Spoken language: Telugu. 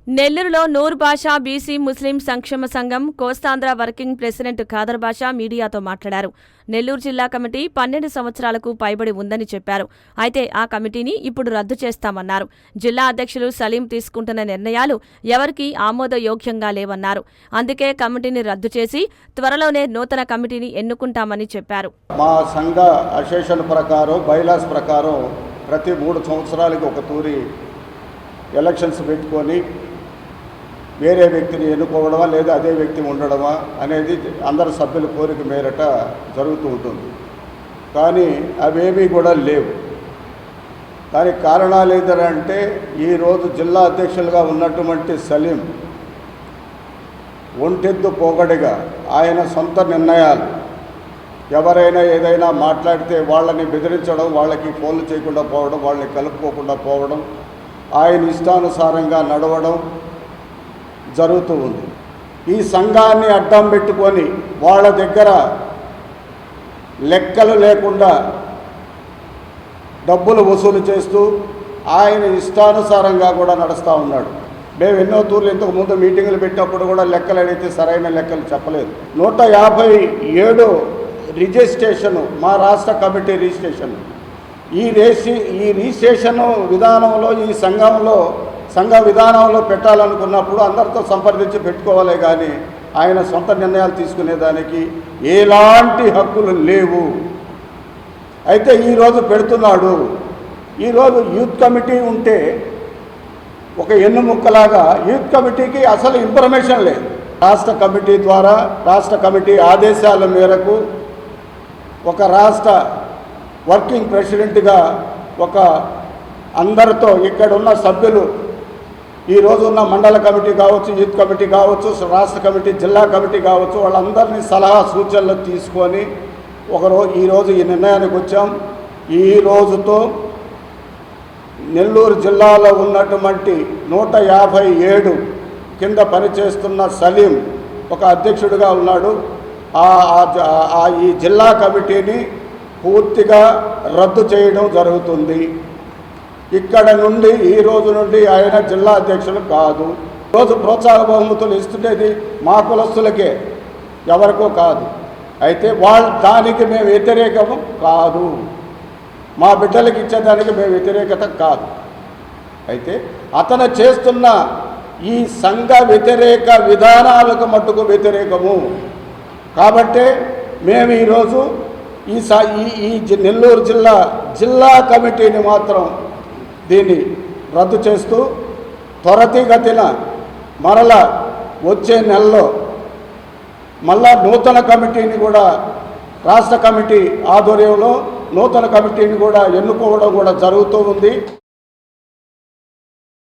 నెల్లూరులో నూర్ బాషా బీసీ ముస్లిం సంక్షేమ సంఘం కోస్తాంధ్ర వర్కింగ్ ప్రెసిడెంట్ ఖాదర్ బాషా మీడియాతో మాట్లాడారు. నెల్లూరు జిల్లా కమిటీ 12 సంవత్సరాలకు పైబడి ఉందని చెప్పారు. అయితే ఆ కమిటీని ఇప్పుడు రద్దు చేస్తామన్నారు. జిల్లా అధ్యక్షులు సలీం తీసుకుంటున్న నిర్ణయాలు ఎవరికీ ఆమోదయోగ్యంగా లేవన్నారు. అందుకే కమిటీని రద్దు చేసి త్వరలోనే నూతన కమిటీని ఎన్నుకుంటామని చెప్పారు. మా సంఘ అసోసియేషన్ ప్రకారం బైలాస్ ప్రకారం ప్రతి 3 సంవత్సరాలకు ఒక తూరి ఎలక్షన్స్ పెట్టుకొని వేరే వ్యక్తిని ఎన్నుకోవడమా లేదా అదే వ్యక్తి ఉండడమా అనేది అందరు సభ్యుల కోరిక మేరట జరుగుతూ ఉంటుంది. కానీ అవేమీ కూడా లేవు. దానికి కారణాలు ఏంటంటే ఈరోజు జిల్లా అధ్యక్షులుగా ఉన్నటువంటి సలీం ఒంటెద్దు పోగడిగా ఆయన సొంత నిర్ణయాలు, ఎవరైనా ఏదైనా మాట్లాడితే వాళ్ళని బెదిరించడం, వాళ్ళకి ఫోన్లు చేయకుండా పోవడం, వాళ్ళని కలుపుకోకుండా పోవడం, ఆయన ఇష్టానుసారంగా నడవడం జరుగుతూ ఉంది. ఈ సంఘాన్ని అడ్డం పెట్టుకొని వాళ్ళ దగ్గర లెక్కలు లేకుండా డబ్బులు వసూలు చేస్తూ ఆయన ఇష్టానుసారంగా కూడా నడుస్తూ ఉన్నాడు. మేము ఎన్నో తూర్లు ఇంతకుముందు మీటింగులు పెట్టినప్పుడు కూడా లెక్కలు అడిగితే సరైన లెక్కలు చెప్పలేదు. 157 రిజిస్ట్రేషను మా రాష్ట్ర కమిటీ రిజిస్ట్రేషన్. ఈ రిజిస్ట్రేషన్ విధానంలో ఈ సంఘ విధానంలో పెట్టాలనుకున్నప్పుడు అందరితో సంప్రదించి పెట్టుకోవాలి. కానీ ఆయన సొంత నిర్ణయాలు తీసుకునేదానికి ఎలాంటి హక్కులు లేవు. అయితే ఈరోజు పెడుతున్నాడు. ఈరోజు యూత్ కమిటీ ఉంటే ఒక ఎన్నుముక్కలాగా యూత్ కమిటీకి అసలు ఇన్ఫర్మేషన్ లేదు. రాష్ట్ర కమిటీ ద్వారా రాష్ట్ర కమిటీ ఆదేశాల మేరకు ఒక రాష్ట్ర వర్కింగ్ ప్రెసిడెంట్గా ఒక అందరితో ఇక్కడ ఉన్న సభ్యులు, ఈరోజు ఉన్న మండల కమిటీ కావచ్చు, యూత్ కమిటీ కావచ్చు, రాష్ట్ర కమిటీ, జిల్లా కమిటీ కావచ్చు, వాళ్ళందరినీ సలహా సూచనలు తీసుకొని ఈరోజు ఈ నిర్ణయానికి వచ్చాం. ఈ రోజుతో నెల్లూరు జిల్లాలో ఉన్నటువంటి 157 కింద పనిచేస్తున్న సలీం ఒక అధ్యక్షుడిగా ఉన్నాడు. ఈ జిల్లా కమిటీని పూర్తిగా రద్దు చేయడం జరుగుతుంది. ఇక్కడ నుండి ఈ రోజు నుండి ఆయన జిల్లా అధ్యక్షులు కాదు. రోజు ప్రోత్సాహ బహుమతులు ఇస్తుండేది మా కులస్తులకే, ఎవరికో కాదు. అయితే దానికి మేము వ్యతిరేకము కాదు, మా బిడ్డలకు ఇచ్చేదానికి మేము వ్యతిరేకత కాదు. అయితే అతను చేస్తున్న ఈ సంఘ వ్యతిరేక విధానాలకు మట్టుకు వ్యతిరేకము. కాబట్టే మేము ఈరోజు ఈ నెల్లూరు జిల్లా కమిటీని మాత్రం దీన్ని రద్దు చేస్తూ త్వరితగతిన మరలా వచ్చే నెలలో మళ్ళా నూతన కమిటీని కూడా రాష్ట్ర కమిటీ ఆధ్వర్యంలో నూతన కమిటీని కూడా ఎన్నుకోవడం కూడా జరుగుతూ ఉంది.